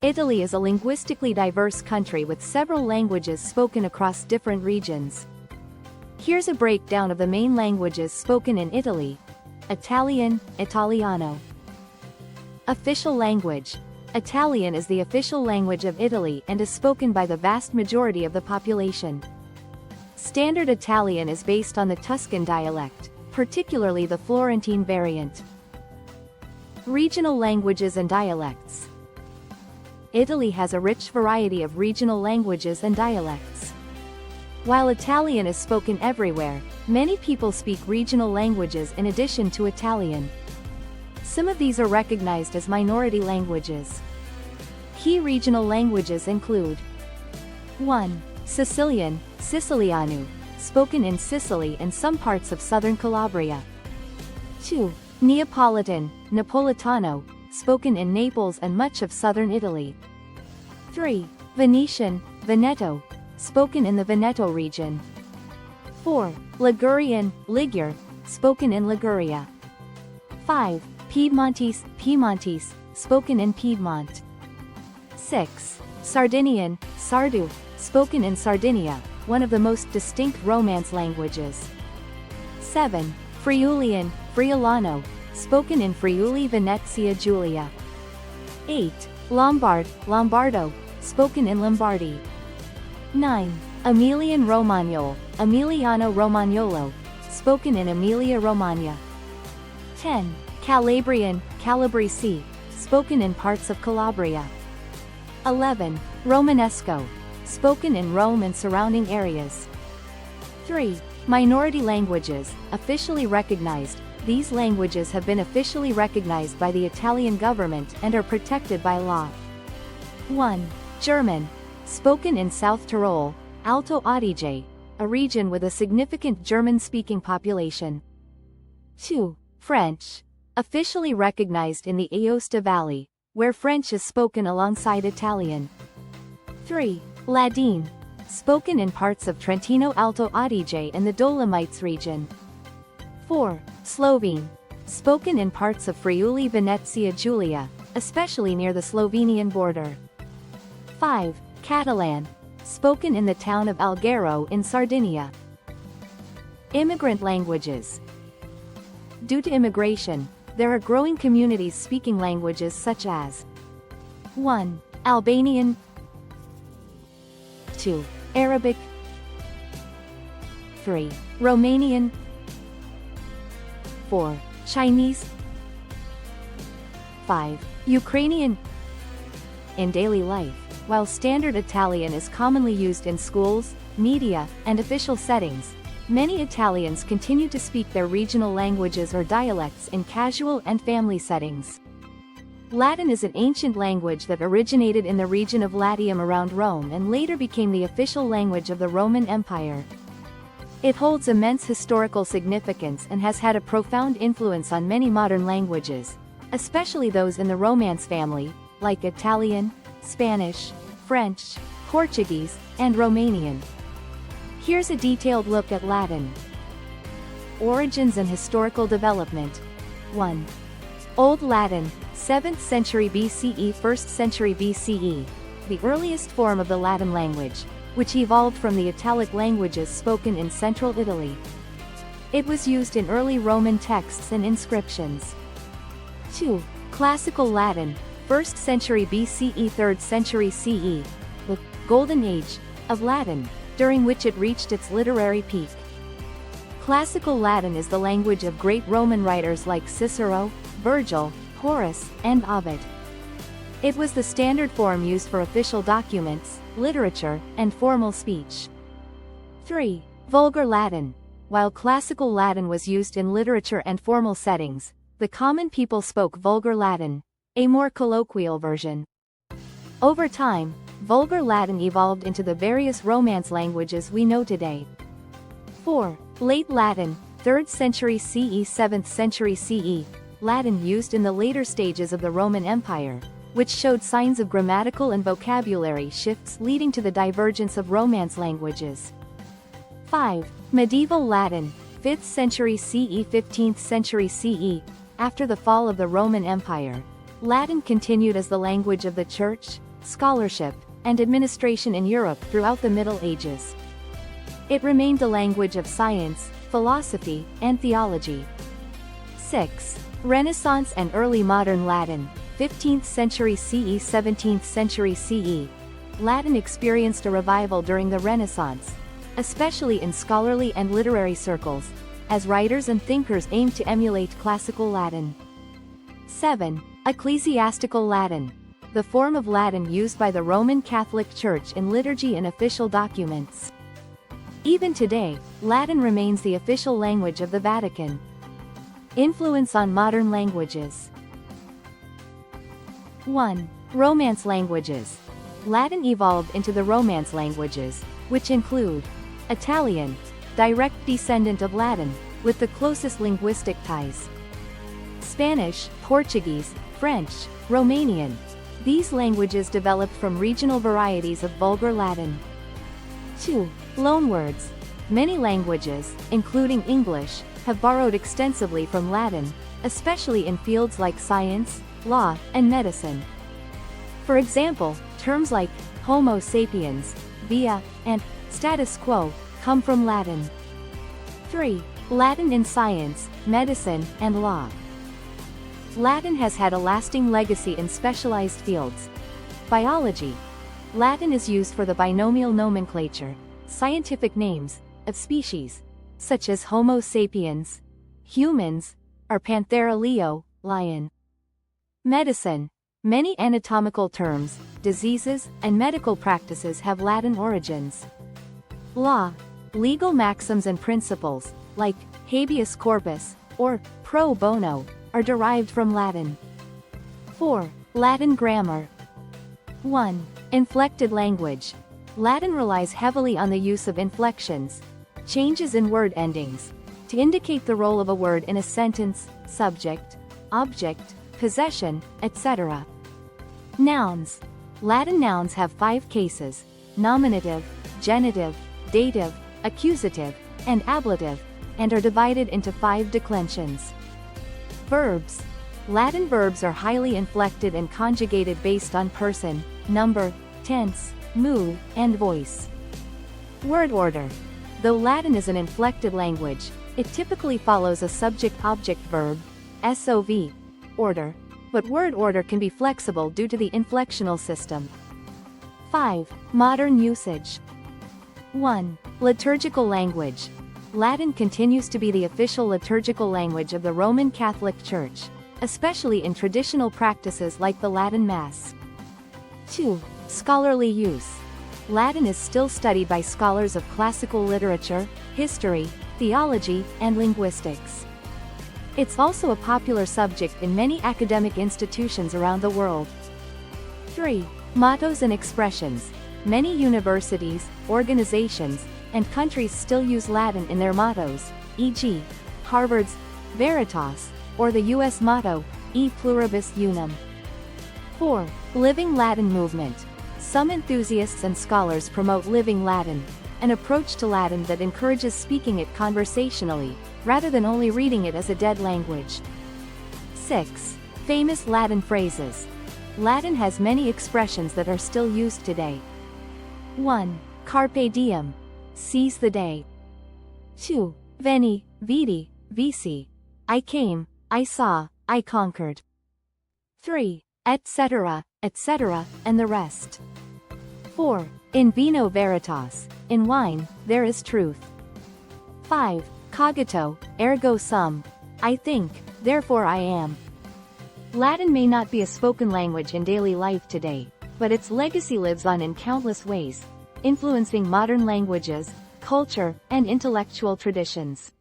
Italy is a linguistically diverse country with several languages spoken across different regions. Here's a breakdown of the main languages spoken in Italy. Italian, Italiano. Official language. Italian is the official language of Italy and is spoken by the vast majority of the population. Standard Italian is based on the Tuscan dialect, particularly the Florentine variant. Regional languages and dialects. Italy has a rich variety of regional languages and dialects. While Italian is spoken everywhere, many people speak regional languages in addition to Italian. Some of these are recognized as minority languages. Key regional languages include 1. Sicilian, Siciliano, spoken in Sicily and some parts of southern Calabria. 2. Neapolitan, Napolitano, spoken in Naples and much of southern Italy. 3. Venetian, Veneto, spoken in the Veneto region. 4. Ligurian, Ligure, spoken in Liguria. 5. Piedmontese, Piemontese, spoken in Piedmont. 6. Sardinian, Sardu, spoken in Sardinia, one of the most distinct Romance languages. 7. Friulian, Friulano, spoken in Friuli Venezia Giulia. 8. Lombard, Lombardo, spoken in Lombardy. 9. Emilian Romagnol, Emiliano Romagnolo, spoken in Emilia-Romagna. 10. Calabrian, Calabrese, spoken in parts of Calabria. 11. Romanesco, spoken in Rome and surrounding areas. 3. Minority languages, officially recognized. These languages have been officially recognized by the Italian government and are protected by law. 1. German, spoken in South Tyrol, Alto Adige, a region with a significant German-speaking population. 2. French, officially recognized in the Aosta Valley, where French is spoken alongside Italian. 3. Ladin, spoken in parts of Trentino Alto Adige and the Dolomites region. 4. Slovene, spoken in parts of Friuli Venezia Giulia, especially near the Slovenian border. 5. Catalan, spoken in the town of Alghero in Sardinia. Immigrant languages. Due to immigration, there are growing communities speaking languages such as 1. Albanian, 2. Arabic, 3. Romanian, 4. Chinese, 5. Ukrainian. In daily life, while standard Italian is commonly used in schools, media, and official settings, many Italians continue to speak their regional languages or dialects in casual and family settings. Latin is an ancient language that originated in the region of Latium around Rome and later became the official language of the Roman Empire. It holds immense historical significance and has had a profound influence on many modern languages, especially those in the Romance family, like Italian, Spanish, French, Portuguese, and Romanian. Here's a detailed look at Latin. Origins and historical development. 1. Old Latin, 7th century BCE 1st century BCE, the earliest form of the Latin language, which evolved from the Italic languages spoken in central Italy. It was used in early Roman texts and inscriptions. 2. Classical Latin, 1st century BCE 3rd century CE, the Golden Age of Latin, during which it reached its literary peak. Classical Latin is the language of great Roman writers like Cicero, Virgil, Horace, and Ovid. It was the standard form used for official documents, literature, and formal speech. 3. Vulgar Latin. While Classical Latin was used in literature and formal settings, the common people spoke Vulgar Latin, a more colloquial version. Over time, Vulgar Latin evolved into the various Romance languages we know today. 4. Late Latin, 3rd century CE 7th century CE, Latin used in the later stages of the Roman Empire, which showed signs of grammatical and vocabulary shifts leading to the divergence of Romance languages. 5. Medieval Latin, 5th century CE 15th century CE, after the fall of the Roman Empire, Latin continued as the language of the Church, scholarship, and administration in Europe throughout the Middle Ages. It remained the language of science, philosophy, and theology. 6. Renaissance and early modern Latin, 15th century CE 17th century CE. Latin experienced a revival during the Renaissance, especially in scholarly and literary circles, as writers and thinkers aimed to emulate classical Latin. 7. Ecclesiastical Latin, the form of Latin used by the Roman Catholic Church in liturgy and official documents. Even today, Latin remains the official language of the Vatican. Influence on modern languages. 1. Romance languages. Latin evolved into the Romance languages, which include Italian, direct descendant of Latin, with the closest linguistic ties. Spanish, Portuguese, French, Romanian. These languages developed from regional varieties of Vulgar Latin. 2. Loanwords. Many languages, including English, have borrowed extensively from Latin, especially in fields like science, law, and medicine. For example, terms like Homo sapiens, via, and status quo come from Latin. 3. Latin in science, medicine, and law. Latin has had a lasting legacy in specialized fields. Biology. Latin is used for the binomial nomenclature, scientific names, of species, such as Homo sapiens, humans, or Panthera leo, lion. Medicine. Many anatomical terms, diseases, and medical practices have Latin origins. Law. Legal maxims and principles, like habeas corpus, or pro bono, are derived from Latin. 4. Latin grammar. 1. Inflected language. Latin relies heavily on the use of inflections, changes in word endings, to indicate the role of a word in a sentence, subject, object, possession, etc. Nouns. Latin nouns have 5 cases: nominative, genitive, dative, accusative, and ablative, and are divided into 5 declensions. Verbs. Latin verbs are highly inflected and conjugated based on person, number, tense, mood, and voice. Word order. Though Latin is an inflected language, it typically follows a subject-object-verb, SOV, order, but word order can be flexible due to the inflectional system. 5. Modern usage. 1. Liturgical language. Latin continues to be the official liturgical language of the Roman Catholic Church, especially in traditional practices like the Latin Mass. 2. Scholarly use. Latin is still studied by scholars of classical literature, history, theology, and linguistics. It's also a popular subject in many academic institutions around the world. 3. Mottos and expressions. Many universities, organizations, and countries still use Latin in their mottos, e.g., Harvard's Veritas, or the U.S. motto, E pluribus unum. 4. Living Latin movement. Some enthusiasts and scholars promote living Latin, an approach to Latin that encourages speaking it conversationally, rather than only reading it as a dead language. 6. Famous Latin phrases. Latin has many expressions that are still used today. 1. Carpe diem. Seize the day. 2. Veni, vidi, vici. I came, I saw, I conquered. 3. Etc., etc., and the rest. 4. In vino veritas. In wine, there is truth. 5. Cogito, ergo sum. I think, therefore I am. Latin may not be a spoken language in daily life today, but its legacy lives on in countless ways, influencing modern languages, culture, and intellectual traditions.